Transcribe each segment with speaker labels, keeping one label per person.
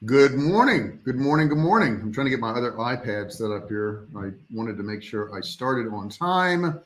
Speaker 1: Good morning. Good morning. Good morning. I'm trying to get my other iPad set up here. I wanted to make sure I started on time.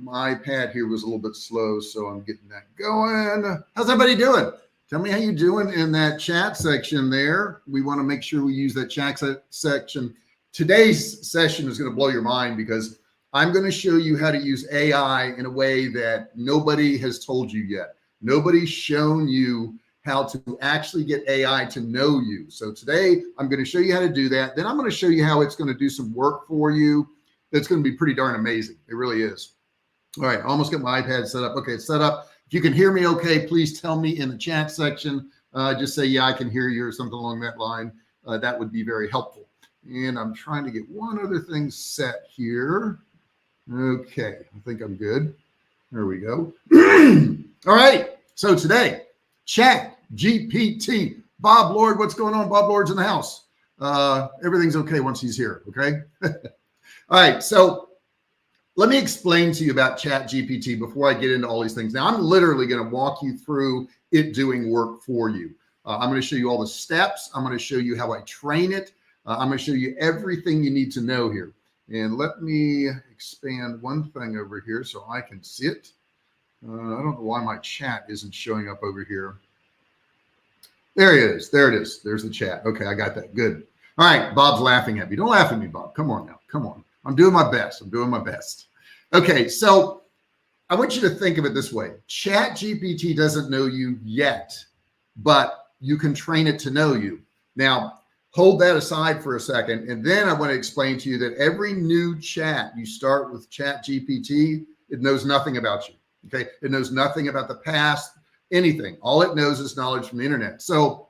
Speaker 1: My iPad here was a little bit slow, so I'm getting that going. How's everybody doing? Tell me how you doing in that chat section there. We want to make sure we use that chat section. Today's session is going to blow your mind because I'm going to show you how to use AI in a way that nobody has told you yet. Nobody's shown you how to actually get AI to know you. So today I'm going to show you how to do that. Then I'm going to show you how it's going to do some work for you. That's going to be pretty darn amazing. It really is. All right, almost got my iPad set up. Okay, it's set up. If you can hear me okay, please tell me in the chat section. Just say, yeah, I can hear you or something along that line. That would be very helpful. And I'm trying to get one other thing set here. Okay, I think I'm good. There we go. All right, so today, Chat GPT. Bob Lord, what's going on? Bob Lord's in the house. Everything's okay once he's here, okay? All right, so let me explain to you about Chat GPT before I get into all these things. Now, I'm literally going to walk you through it doing work for you. I'm going to show you all the steps. I'm going to show you how I train it. I'm going to show you everything you need to know here. And let me expand one thing over here so I can see it. I don't know why my chat isn't showing up over here. There it is. There it is. There's the chat. Okay, I got that. Good. All right, Bob's laughing at me. Don't laugh at me, Bob. Come on now. Come on. I'm doing my best. I'm doing my best. Okay, so I want you to think of it this way. Chat GPT doesn't know you yet, but you can train it to know you. Now, hold that aside for a second, and then I want to explain to you that every new chat you start with Chat GPT, it knows nothing about you. Okay, it knows nothing about the past, anything. All it knows is knowledge from the internet. So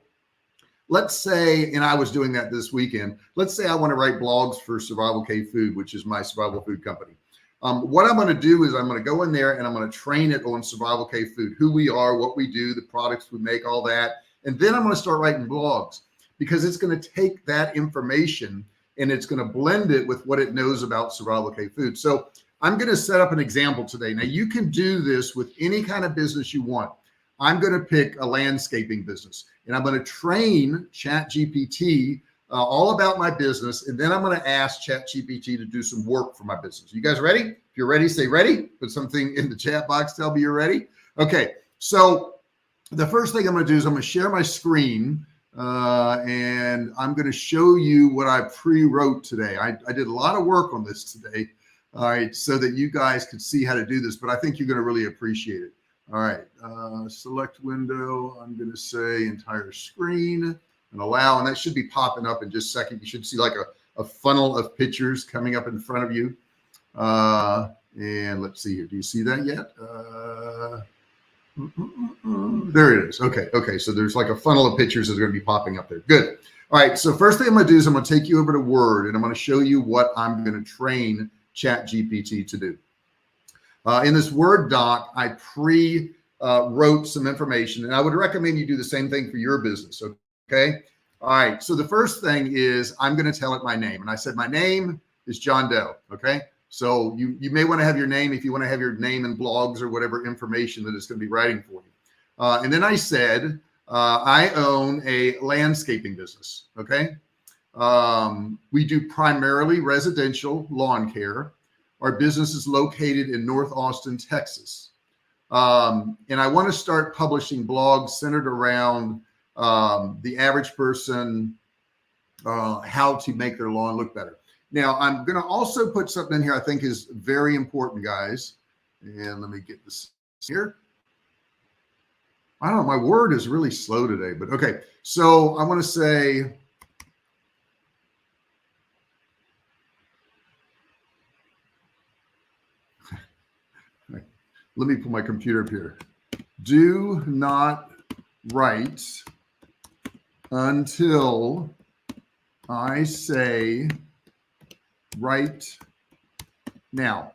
Speaker 1: let's say, and I was doing that this weekend, let's say I want to write blogs for Survivalcave Food, which is my survival food company. What I'm going to do is I'm going to go in there and I'm going to train it on Survivalcave Food, who we are, what we do, the products we make, all that. And then I'm going to start writing blogs because it's going to take that information and it's going to blend it with what it knows about Survivalcave Food. So I'm going to set up an example today. Now, you can do this with any kind of business you want. I'm going to pick a landscaping business, and I'm going to train ChatGPT all about my business, and then I'm going to ask ChatGPT to do some work for my business. You guys ready? If you're ready, say ready. Put something in the chat box. Tell me you're ready. Okay, so the first thing I'm going to do is I'm going to share my screen, and I'm going to show you what I pre-wrote today. I did a lot of work on this today. All right, so that you guys could see how to do this, but I think you're going to really appreciate it. All right, select window. I'm going to say entire screen and allow, and that should be popping up in just a second. You should see like a funnel of pictures coming up in front of you. And let's see here. Do you see that yet? There it is. Okay. Okay. So there's like a funnel of pictures that's going to be popping up there. Good. All right. So first thing I'm going to do is I'm going to take you over to Word and I'm going to show you what I'm going to train ChatGPT to do. In this Word doc, I wrote some information, and I would recommend you do the same thing for your business. Okay. All right. So the first thing is I'm going to tell it my name, and I said my name is John Doe. Okay. So you may want to have your name if you want to have your name in blogs or whatever information that it's going to be writing for you. And then I said I own a landscaping business. Okay. We do primarily residential lawn care. Our business is located in North Austin, Texas. And I want to start publishing blogs centered around the average person, how to make their lawn look better. Now, I'm going to also put something in here I think is very important, guys. And let me get this here. I don't know, my Word is really slow today, but okay. So I want to say, let me pull my computer up here. Do not write until I say write now.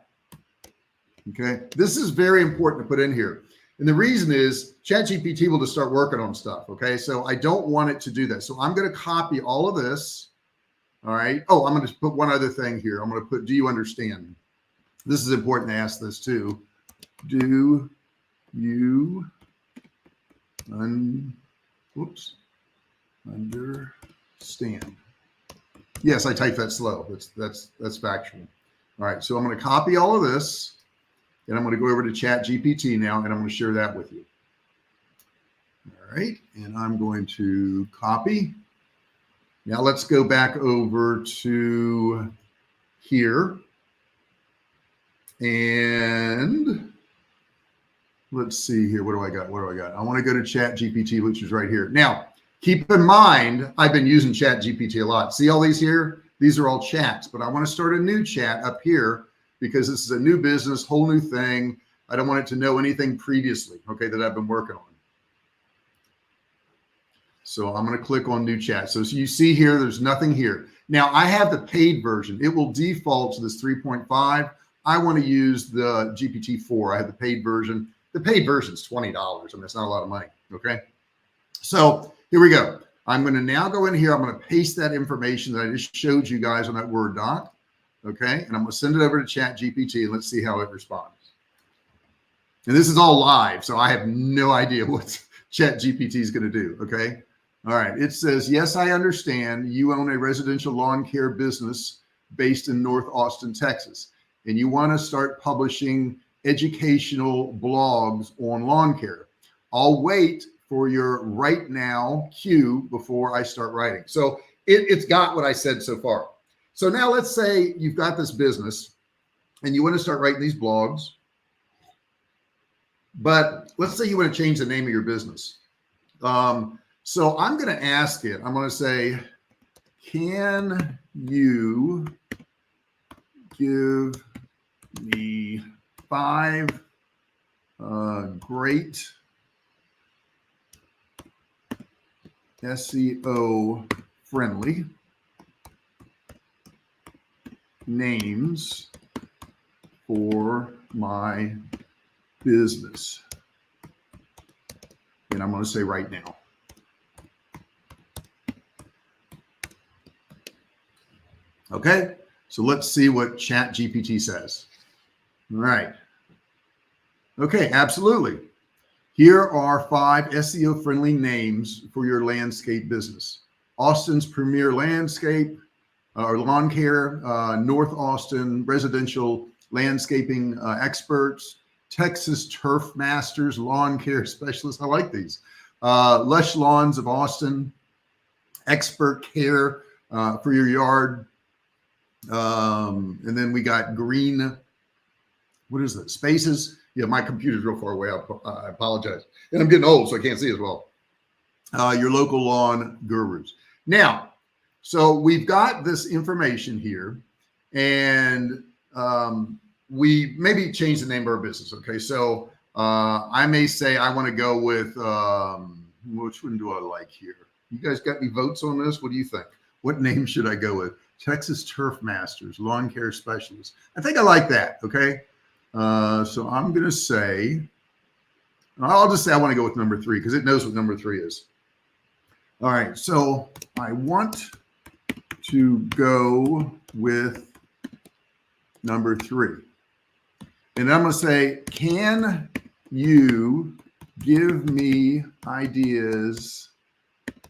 Speaker 1: Okay, this is very important to put in here. And the reason is ChatGPT will just start working on stuff. Okay, so I don't want it to do that. So I'm going to copy all of this. All right. Oh, I'm going to put one other thing here. I'm going to put, do you understand? This is important to ask this too. Do you understand stand. Yes, I typed that slow. That's factual. All right, so I'm going to copy all of this, and I'm going to go over to Chat GPT now, and I'm going to share that with you. All right, and I'm going to copy. Now let's go back over to here, and let's see here. What do I got? What do I got? I want to go to Chat GPT, which is right here. Now, keep in mind, I've been using Chat GPT a lot. See all these here? These are all chats, but I want to start a new chat up here because this is a new business, whole new thing. I don't want it to know anything previously, okay, that I've been working on. So I'm going to click on new chat. So you see here, there's nothing here. Now I have the paid version. It will default to this 3.5. I want to use the GPT-4. I have the paid version. The paid version is $20. I mean, it's not a lot of money, okay? So here we go. I'm going to now go in here. I'm going to paste that information that I just showed you guys on that Word doc. Okay. And I'm going to send it over to Chat GPT and let's see how it responds. And this is all live, so I have no idea what Chat GPT is going to do. Okay. All right. It says, yes, I understand you own a residential lawn care business based in North Austin, Texas, and you want to start publishing educational blogs on lawn care. I'll wait for your right now cue before I start writing. So it's got what I said so far. So now let's say you've got this business and you want to start writing these blogs, but let's say you want to change the name of your business. So I'm going to ask it, I'm going to say, can you give me 5 great SEO friendly names for my business? And I'm going to say right now. Okay, so let's see what Chat GPT says. All right. Okay, absolutely. Here are 5 SEO friendly names for your landscape business. Austin's premier landscape or lawn care, North Austin residential landscaping experts, Texas turf masters, lawn care specialists. I like these. Lush Lawns of Austin, expert care for your yard. And then we got green, what is that? Spaces. Yeah, my computer's real far away. I apologize. And I'm getting old, so I can't see as well. Your local lawn gurus. Now, so we've got this information here, and we maybe change the name of our business. Okay, so I may say I want to go with, which one do I like here? You guys got any votes on this? What do you think? What name should I go with? Texas Turf Masters, Lawn Care Specialists. I think I like that, okay? So I'm going to say, I'll just say I want to go with number 3 because it knows what number 3 is. All right, so I want to go with number 3. And I'm going to say, can you give me ideas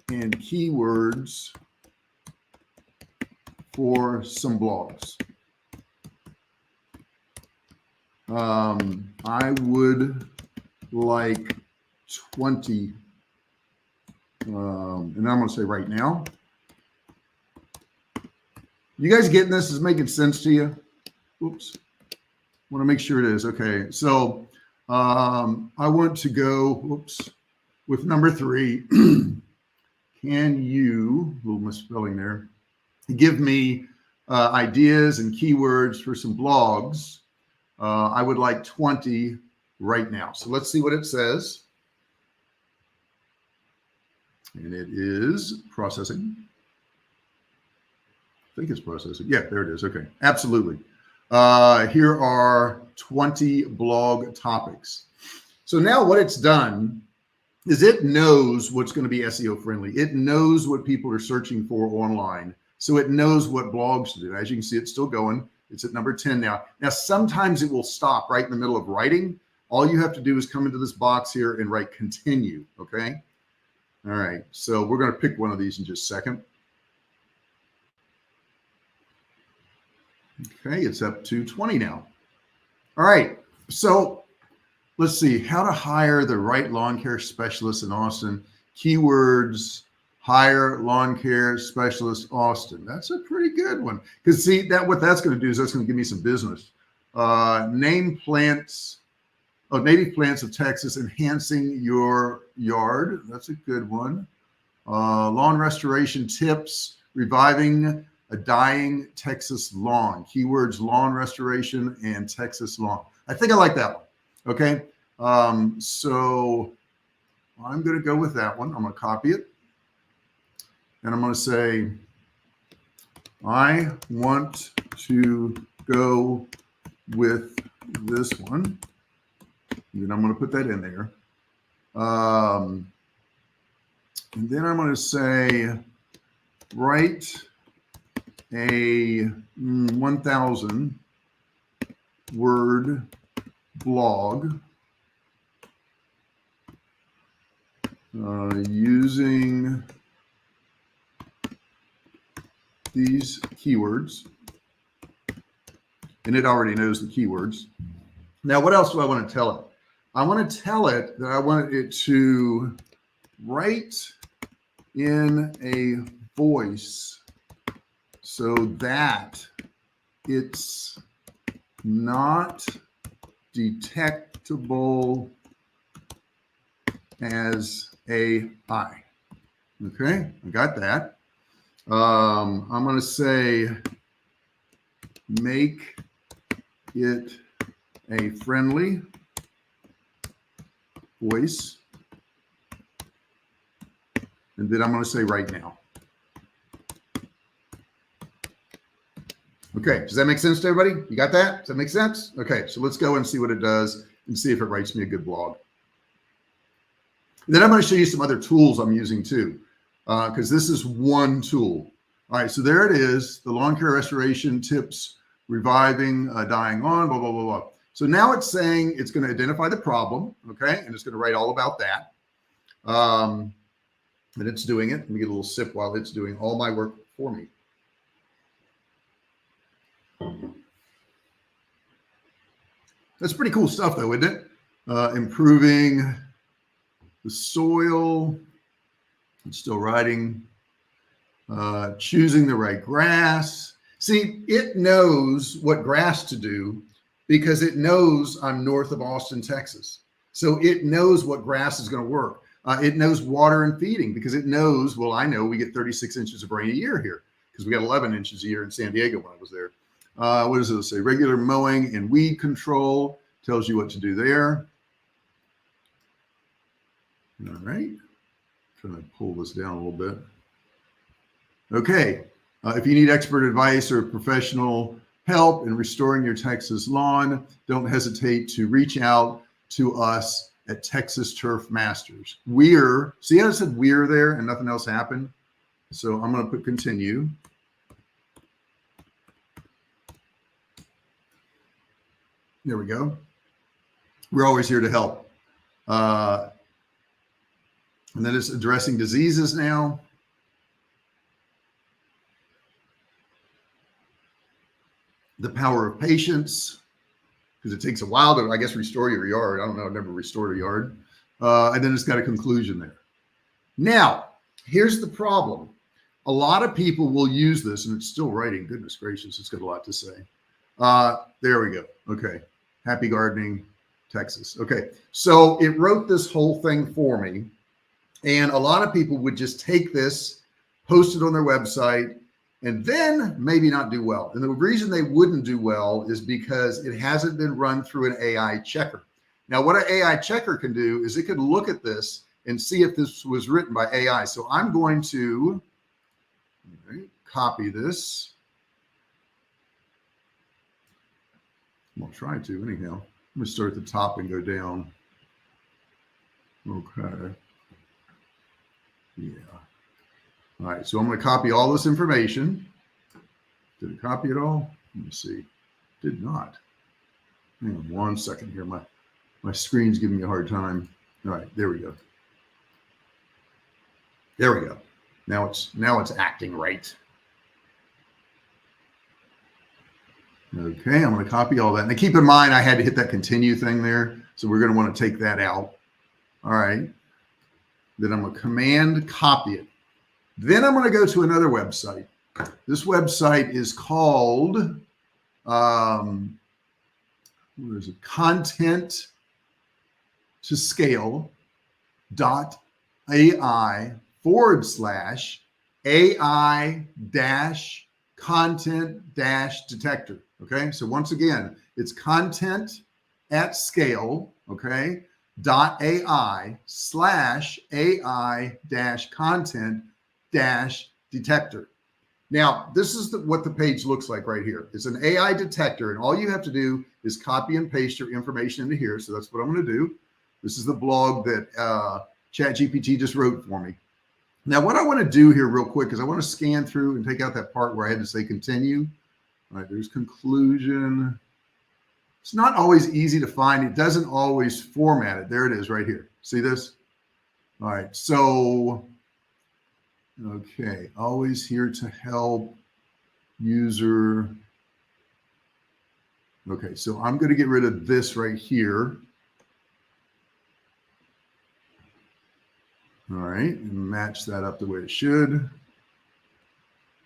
Speaker 1: and keywords for some blogs? I would like 20. And I'm going to say right now. You guys getting this? Is making sense to you? Oops. Want to make sure it is. Okay. So I want to go, whoops, with number 3. Can you, a little misspelling there, give me ideas and keywords for some blogs? I would like 20 right now. So let's see what it says. And it is processing. I think it's processing. Yeah, there it is. Okay, absolutely. Here are 20 blog topics. So now what it's done is it knows what's going to be SEO friendly. It knows what people are searching for online. So it knows what blogs to do. As you can see, it's still going. It's at number 10 now. Now, sometimes it will stop right in the middle of writing. All you have to do is come into this box here and write continue, okay? All right, so we're going to pick one of these in just a second. Okay, it's up to 20 now. All right, so let's see how to hire the right lawn care specialist in Austin. Keywords: hire lawn care specialist Austin. That's a pretty good one, because see that what that's going to do is that's going to give me some business. Native plants of Texas, enhancing your yard. That's a good one. Lawn restoration tips, reviving a dying Texas lawn. Keywords: lawn restoration and Texas lawn. I think I like that one. Okay. So I'm going to go with that one. I'm going to copy it. And I'm going to say, I want to go with this one. And then I'm going to put that in there. And then I'm going to say, write a 1,000 word blog using these keywords. And it already knows the keywords. Now, what else do I want to tell it? I want to tell it that I want it to write in a voice so that it's not detectable as AI. Okay, I got that. I'm going to say, make it a friendly voice. And then I'm going to say, right now. Okay, does that make sense to everybody? You got that? Does that make sense? Okay, so let's go and see what it does and see if it writes me a good blog. And then I'm going to show you some other tools I'm using too, because this is one tool. All right, so there it is, the lawn care restoration tips, reviving a dying lawn, blah, blah, blah, blah. So now it's saying it's going to identify the problem, okay, and it's going to write all about that. And it's doing it. Let me get a little sip while it's doing all my work for me. That's pretty cool stuff though, isn't it? Improving the soil. It's still writing. Choosing the right grass. See, it knows what grass to do because it knows I'm north of Austin, Texas. So it knows what grass is going to work. It knows water and feeding because it knows, well, I know we get 36 inches of rain a year here because we got 11 inches a year in San Diego when I was there. What does it say? Regular mowing and weed control tells you what to do there. All right. Trying to pull this down a little bit. Okay. If you need expert advice or professional help in restoring your Texas lawn, don't hesitate to reach out to us at Texas Turf Masters. See how it said we're there and nothing else happened? So I'm going to put continue. There we go. We're always here to help. And then it's addressing diseases now. The power of patience, because it takes a while to, I guess, restore your yard. I don't know, I've never restored a yard. And then it's got a conclusion there. Now, here's the problem. A lot of people will use this, and it's still writing. Goodness gracious, it's got a lot to say. There we go. Okay. Happy gardening, Texas. Okay. So it wrote this whole thing for me. And a lot of people would just take this, post it on their website, and then maybe not do well. And the reason they wouldn't do well is because it hasn't been run through an AI checker. Now, what an AI checker can do is it can look at this and see if this was written by AI. So I'm going to copy this. I'm going to try to anyhow. I'm going to start at the top and go down. Okay. Yeah. All right, so I'm going to copy all this information. Did it copy it all? Let me see. Did not. Hang on 1 second here. My screen's giving me a hard time. All right, there we go. There we go. Now it's acting right. Okay, I'm going to copy all that. Now keep in mind, I had to hit that continue thing there. So we're going to want to take that out. All right. Then I'm going to command copy it. Then I'm going to go to another website. This website is called, where is it? Content to scale.ai/AI dash content dash detector. Okay. So once again, it's content at scale. Okay. .ai/AI dash content dash detector. Now, this is what the page looks like right here. It's an AI detector, and all you have to do is copy and paste your information into here. So that's what I'm going to do. This is the blog that ChatGPT just wrote for me. Now, what I want to do here real quick is I want to scan through and take out that part where I had to say continue. All right, there's conclusion. It's not always easy to find. It doesn't always format it. There it is right here. See this? All right, so, okay, always here to help user. Okay, so I'm going to get rid of this right here. All right, and match that up the way it should.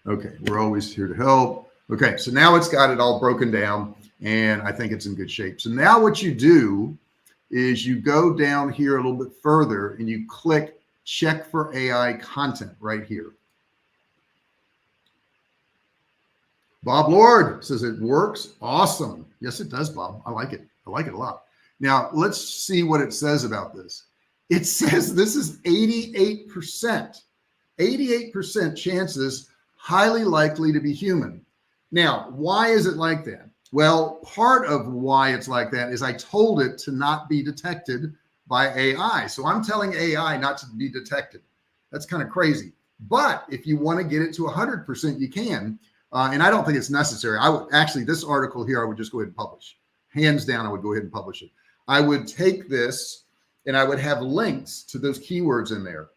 Speaker 1: Okay, we're always here to help. Okay, so now it's got it all broken down, and I think it's in good shape. So now what you do is you go down here a little bit further and you click check for AI content right here. Bob Lord says it works. Awesome. Yes, it does, Bob. I like it. I like it a lot. Now let's see what it says about this. It says this is 88%, 88% chances highly likely to be human. Now, why is it like that? Well, part of why it's like that is I told it to not be detected by AI. So I'm telling AI not to be detected. That's kind of crazy. But if you want to get it to 100%, you can. And I don't think it's necessary. I would actually, this article here, I would just go ahead and publish. Hands down, I would go ahead and publish it. I would take this and I would have links to those keywords in there.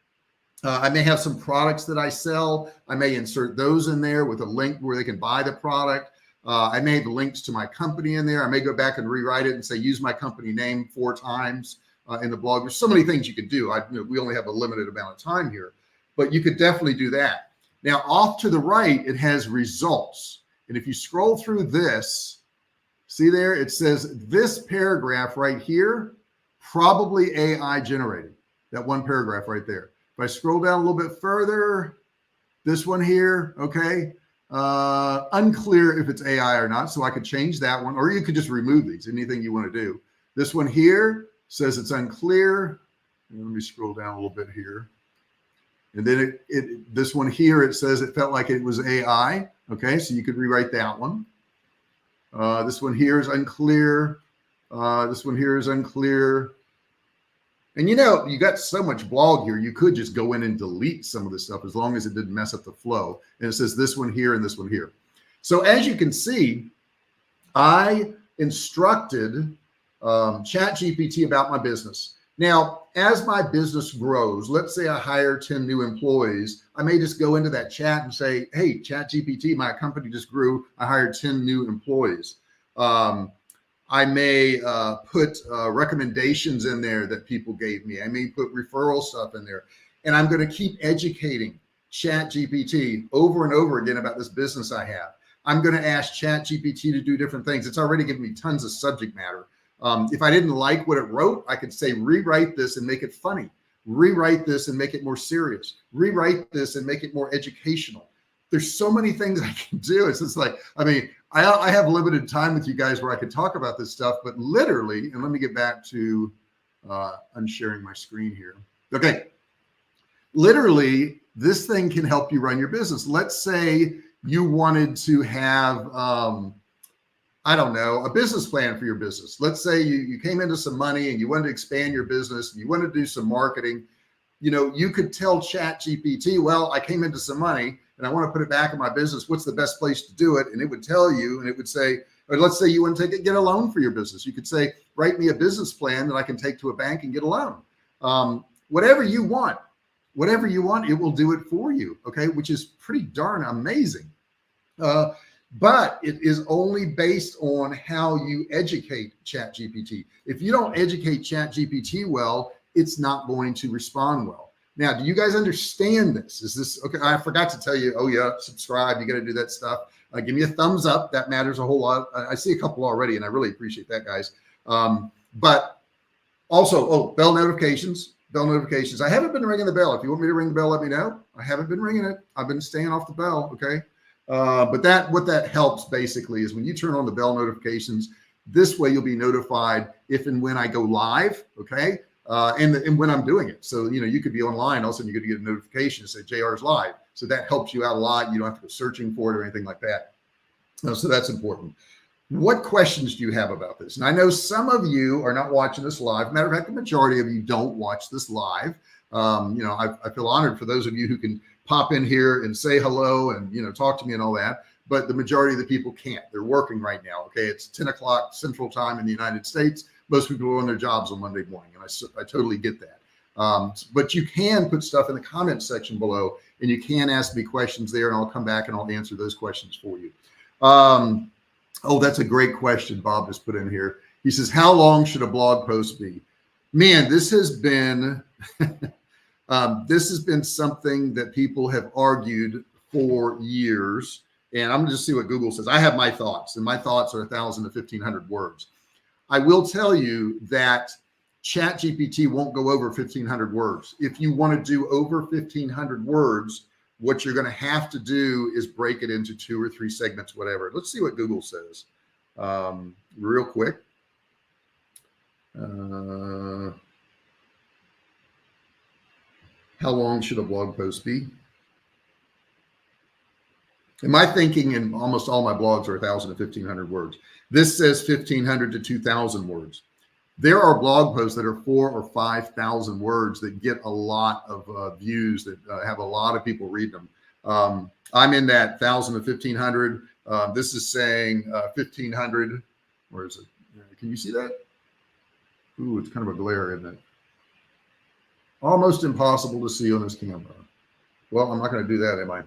Speaker 1: I may have some products that I sell. I may insert those in there with a link where they can buy the product. I may have links to my company in there. I may go back and rewrite it and say, use my company name 4 times in the blog. There's so many things you could do. We only have a limited amount of time here, but you could definitely do that. Now, off to the right, it has results. And if you scroll through this, see there, it says this paragraph right here, probably AI generated, that one paragraph right there. If I scroll down a little bit further, this one here, okay, unclear if it's AI or not. So I could change that one, or you could just remove these, anything you want to do. This one here says it's unclear. Let me scroll down a little bit here. And then this one here, it says it felt like it was AI. Okay, so you could rewrite that one. This one here is unclear. This one here is unclear. And you got so much blog here, you could just go in and delete some of this stuff as long as it didn't mess up the flow. And it says this one here and this one here. So as you can see, I instructed ChatGPT about my business. Now, as my business grows, let's say I hire 10 new employees, I may just go into that chat and say, hey, ChatGPT, my company just grew. I hired 10 new employees. I may put recommendations in there that people gave me. I may put referral stuff in there. And I'm going to keep educating ChatGPT over and over again about this business I have. I'm going to ask ChatGPT to do different things. It's already given me tons of subject matter. If I didn't like what it wrote, I could say, rewrite this and make it funny. Rewrite this and make it more serious. Rewrite this and make it more educational. There's so many things I can do. It's just like, I have limited time with you guys where I could talk about this stuff, but literally, and let me get back to unsharing my screen here. Okay. Literally, this thing can help you run your business. Let's say you wanted to have, I don't know, a business plan for your business. Let's say you came into some money and you wanted to expand your business and you wanted to do some marketing. You could tell ChatGPT, well, I came into some money and I want to put it back in my business. What's the best place to do it? And it would tell you, and it would say, or let's say you want to get a loan for your business. You could say, write me a business plan that I can take to a bank and get a loan. Whatever you want, it will do it for you. Okay. Which is pretty darn amazing. but it is only based on how you educate ChatGPT. If you don't educate ChatGPT well, it's not going to respond well. Now, do you guys understand this? Is this okay? I forgot to tell you. Oh yeah, subscribe. You got to do that stuff. Give me a thumbs up. That matters a whole lot. I see a couple already, and I really appreciate that, guys. But also, oh, bell notifications. Bell notifications. I haven't been ringing the bell. If you want me to ring the bell, let me know. I haven't been ringing it. I've been staying off the bell. Okay. But what that helps basically is when you turn on the bell notifications, this way you'll be notified if and when I go live. Okay. And when I'm doing it. So, you could be online. All of a sudden you're going to get a notification that says JR's live. So that helps you out a lot. You don't have to go searching for it or anything like that. So that's important. What questions do you have about this? And I know some of you are not watching this live. Matter of fact, the majority of you don't watch this live. I feel honored for those of you who can pop in here and say hello and, talk to me and all that. But the majority of the people can't. They're working right now. Okay. It's 10 o'clock Central Time in the United States. Most people are on their jobs on Monday morning. And I totally get that. But you can put stuff in the comment section below and you can ask me questions there and I'll come back and I'll answer those questions for you. Oh, that's a great question. Bob just put in here. He says, how long should a blog post be? Man, this has been, something that people have argued for years. And I'm going to just see what Google says. I have my thoughts and my thoughts are 1,000 to 1,500 words. I will tell you that ChatGPT won't go over 1,500 words. If you want to do over 1,500 words, what you're going to have to do is break it into 2 or 3 segments, whatever. Let's see what Google says real quick. How long should a blog post be? And my thinking in almost all my blogs are 1,000 to 1,500 words. This says 1,500 to 2,000 words. There are blog posts that are 4,000 or 5,000 words that get a lot of views, that have a lot of people read them. I'm in that 1,000 to 1,500. This is saying 1,500. Where is it? Can you see that? Ooh, it's kind of a glare, isn't it? Almost impossible to see on this camera. Well, I'm not going to do that, am I?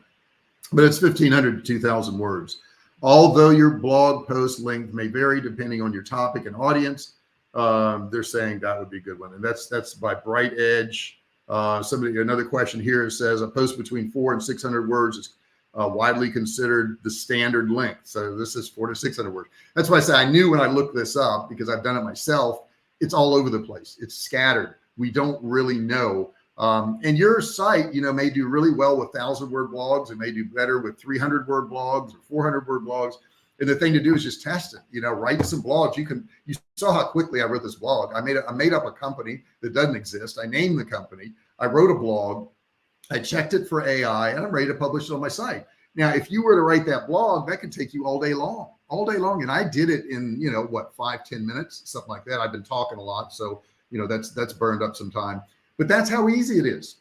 Speaker 1: But it's 1,500 to 2,000 words. Although your blog post length may vary depending on your topic and audience, they're saying that would be a good one. And that's by Bright Edge. Another question here says a post between 400 and 600 words is widely considered the standard length. So this is 400 to 600 words. That's why I say I knew when I looked this up, because I've done it myself. It's all over the place. It's scattered. We don't really know. And your site, may do really well with 1,000-word blogs. It may do better with 300-word blogs or 400-word blogs. And the thing to do is just test it. Write some blogs. You saw how quickly I wrote this blog. I made up a company that doesn't exist. I named the company. I wrote a blog. I checked it for AI, and I'm ready to publish it on my site. Now, if you were to write that blog, that could take you all day long. And I did it in, 5-10 minutes, something like that. I've been talking a lot, so that's burned up some time. But that's how easy it is.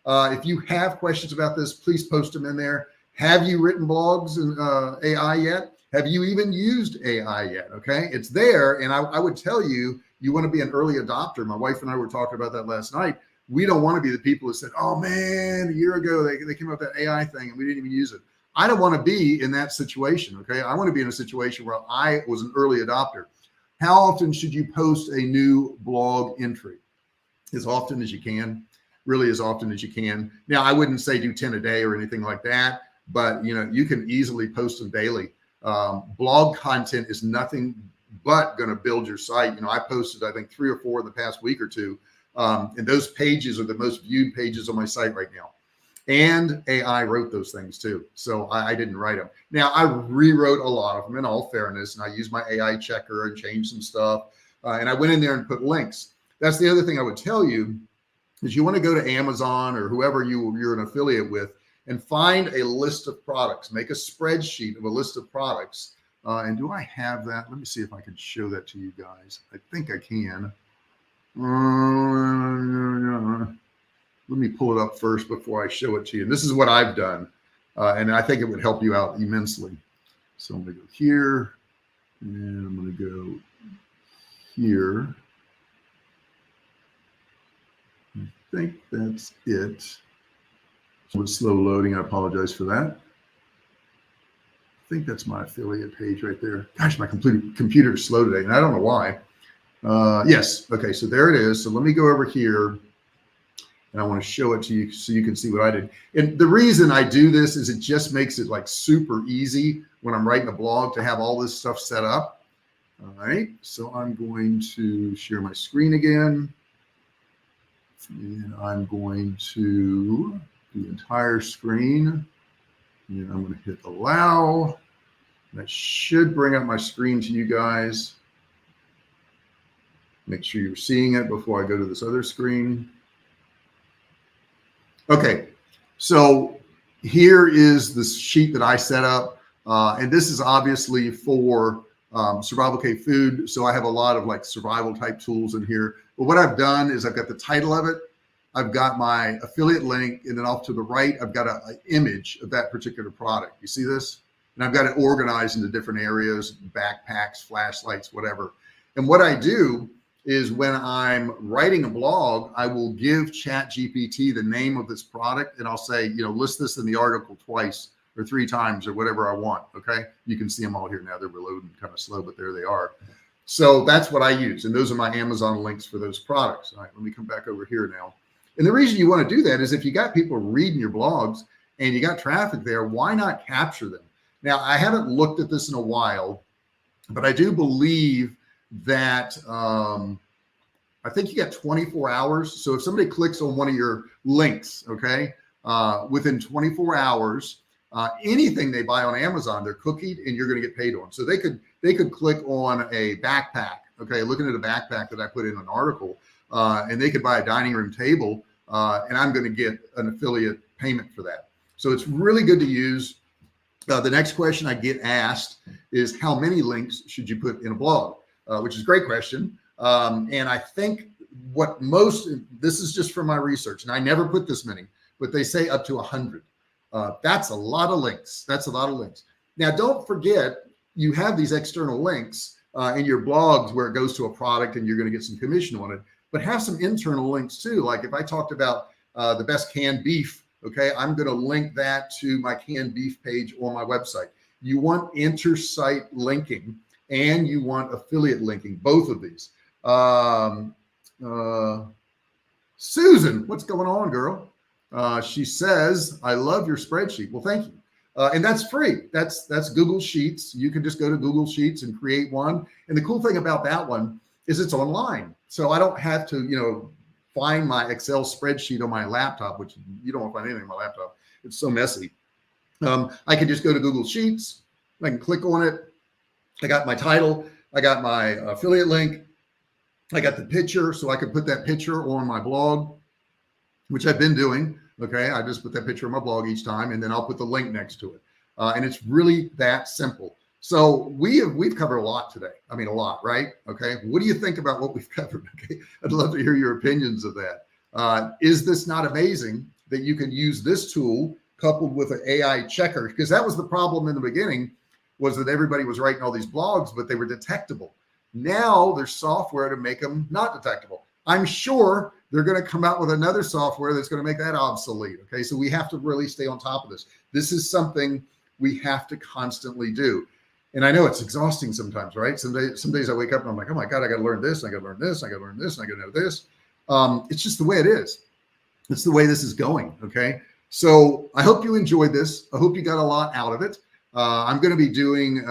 Speaker 1: If you have questions about this, please post them in there. Have you written blogs in AI yet? Have you even used AI yet? Okay, it's there. And I would tell you, you want to be an early adopter. My wife and I were talking about that last night. We don't want to be the people that said, oh man, a year ago, they came up with that AI thing and we didn't even use it. I don't want to be in that situation. Okay. I want to be in a situation where I was an early adopter. How often should you post a new blog entry? As often as you can, really as often as you can. Now, I wouldn't say do 10 a day or anything like that, but you can easily post them daily. Blog content is nothing but going to build your site. I posted, I think 3 or 4 in the past week or two. And those pages are the most viewed pages on my site right now. And AI wrote those things too. So I didn't write them. Now I rewrote a lot of them in all fairness, and I used my AI checker and changed some stuff. And I went in there and put links. That's the other thing I would tell you is you want to go to Amazon or whoever you're an affiliate with and find a list of products, make a spreadsheet of a list of products. And do I have that? Let me see if I can show that to you guys. I think I can. Let me pull it up first before I show it to you. And this is what I've done. And I think it would help you out immensely. So I'm going to go here and I'm going to go here. I think that's it. So it's slow loading. I apologize for that. I think that's my affiliate page right there. Gosh, my computer is slow today, and I don't know why. Yes. Okay. So there it is. So let me go over here, and I want to show it to you so you can see what I did. And the reason I do this is it just makes it like super easy when I'm writing a blog to have all this stuff set up. All right. So I'm going to share my screen again, and I'm going to the entire screen, and I'm going to hit allow. That should bring up my screen to you guys. Make sure you're seeing it before I go to this other screen. Okay, so here is the sheet that I set up. And this is obviously for Survivalcave food. So I have a lot of like survival type tools in here. But what I've done is I've got the title of it. I've got my affiliate link, and then off to the right, I've got an image of that particular product. You see this? And I've got it organized into different areas, backpacks, flashlights, whatever. And what I do is when I'm writing a blog, I will give ChatGPT the name of this product, and I'll say, list this in the article twice or 3 times or whatever I want. Okay. You can see them all here now. They're reloading kind of slow, but there they are. So that's what I use. And those are my Amazon links for those products. All right, let me come back over here now. And the reason you want to do that is if you got people reading your blogs and you got traffic there, why not capture them? Now, I haven't looked at this in a while, but I do believe that I think you got 24 hours. So if somebody clicks on one of your links, okay, within 24 hours, anything they buy on Amazon, they're cookied and you're going to get paid on. So they could click on a backpack, okay, looking at a backpack that I put in an article, and they could buy a dining room table, and I'm going to get an affiliate payment for that. So it's really good to use. The next question I get asked is how many links should you put in a blog? Which is a great question. And I think this is just from my research, and I never put this many, but they say up to 100. That's a lot of links. That's a lot of links. Now, don't forget, you have these external links in your blogs where it goes to a product and you're going to get some commission on it, but have some internal links too. Like if I talked about the best canned beef, okay, I'm going to link that to my canned beef page on my website. You want inter-site linking and you want affiliate linking, both of these. Susan, what's going on, girl? She says, I love your spreadsheet. Well, thank you. And that's free. That's Google Sheets. You can just go to Google Sheets and create one. And the cool thing about that one is it's online. So I don't have to, find my Excel spreadsheet on my laptop, which you don't want to find anything on my laptop. It's so messy. I can just go to Google Sheets. I can click on it. I got my title. I got my affiliate link. I got the picture, so I could put that picture on my blog, which I've been doing. Okay, I just put that picture on my blog each time, and then I'll put the link next to it. And it's really that simple. So we've covered a lot today. I mean, a lot, right? Okay. What do you think about what we've covered? Okay. I'd love to hear your opinions of that. Is this not amazing that you can use this tool coupled with an AI checker? Because that was the problem in the beginning, was that everybody was writing all these blogs, but they were detectable. Now there's software to make them not detectable. I'm sure they're going to come out with another software that's going to make that obsolete. Okay. So we have to really stay on top of this. This is something we have to constantly do. And I know it's exhausting sometimes, right? Some days I wake up and I'm like, oh my God, I got to learn this. I got to learn this. I got to learn this. I got to know this. It's just the way it is. It's the way this is going. Okay. So I hope you enjoyed this. I hope you got a lot out of it. I'm going to be doing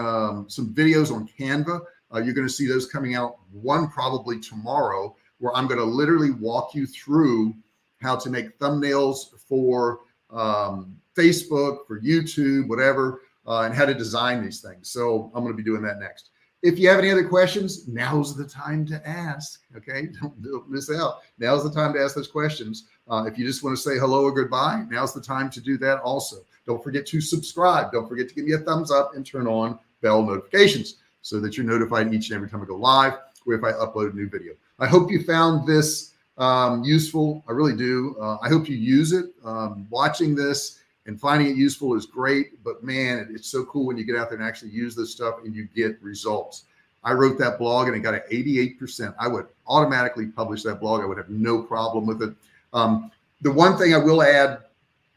Speaker 1: some videos on Canva. You're going to see those coming out, one probably tomorrow, where I'm going to literally walk you through how to make thumbnails for Facebook, for YouTube, whatever, and how to design these things. So I'm going to be doing that next. If you have any other questions, now's the time to ask. Okay, don't miss out. Now's the time to ask those questions. If you just want to say hello or goodbye, now's the time to do that also. Don't forget to subscribe. Don't forget to give me a thumbs up and turn on bell notifications so that you're notified each and every time I go live or if I upload a new video. I hope you found this useful. I really do. I hope you use it. Watching this and finding it useful is great, but man, it's so cool when you get out there and actually use this stuff and you get results. I wrote that blog and it got an 88%. I would automatically publish that blog. I would have no problem with it. The one thing I will add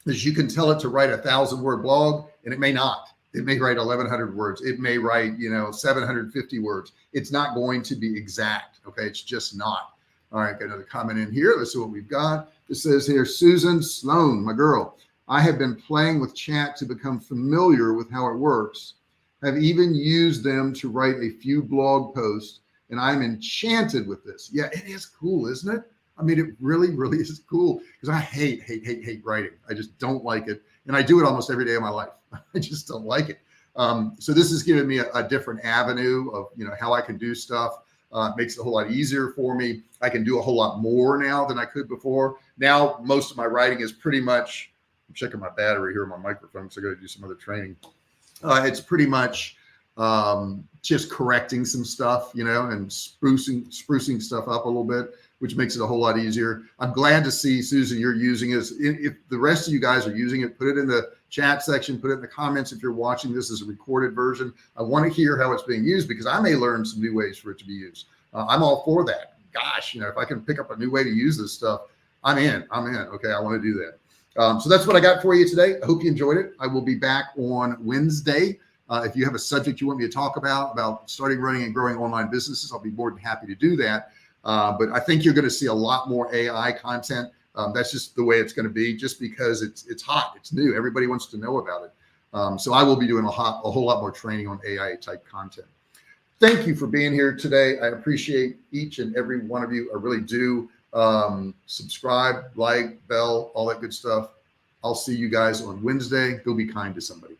Speaker 1: is you can tell it to write a 1,000-word blog and it may not. It may write 1,100 words. It may write, 750 words. It's not going to be exact. Okay. It's just not. All right. Got another comment in here. Let's see what we've got. It says here, Susan Sloan, my girl, I have been playing with chat to become familiar with how it works. I've even used them to write a few blog posts, and I'm enchanted with this. Yeah, it is cool, isn't it? I mean, it really, really is cool, because I hate writing. I just don't like it. And I do it almost every day of my life. I just don't like it. So this has given me a different avenue of, how I can do stuff. It makes it a whole lot easier for me. I can do a whole lot more now than I could before. Now, most of my writing is pretty much, I'm checking my battery here on my microphone, so I got to do some other training. It's pretty much just correcting some stuff, and sprucing stuff up a little bit, which makes it a whole lot easier. I'm glad to see, Susan, you're using it. If the rest of you guys are using it, put it in the chat section, put it in the comments. If you're watching this as a recorded version, I want to hear how it's being used, because I may learn some new ways for it to be used. I'm all for that. Gosh, if I can pick up a new way to use this stuff, I'm in. Okay, I want to do that. So that's what I got for you today. I hope you enjoyed it. I will be back on Wednesday. If you have a subject you want me to talk about starting, running, and growing online businesses, I'll be more than happy to do that. But I think you're going to see a lot more AI content. That's just the way it's going to be, just because it's hot, it's new. Everybody wants to know about it. So I will be doing a whole lot more training on AI type content. Thank you for being here today. I appreciate each and every one of you. I really do. Subscribe, like, bell, all that good stuff. I'll see you guys on Wednesday. Go be kind to somebody.